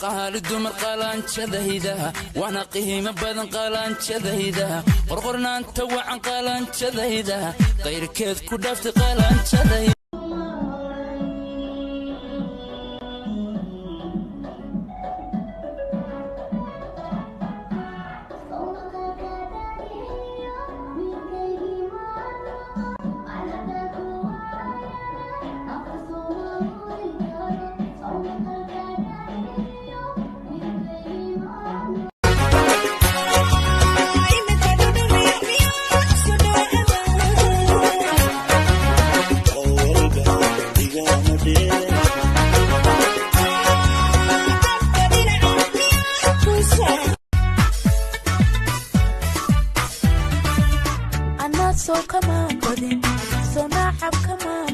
qaali dumar qalanjadayda wana qiimo badan qalanjadayda qorqornaanta wacan qalanjadayda qayrkeed ku dhaftay qalanjadayda So come on, so now come on.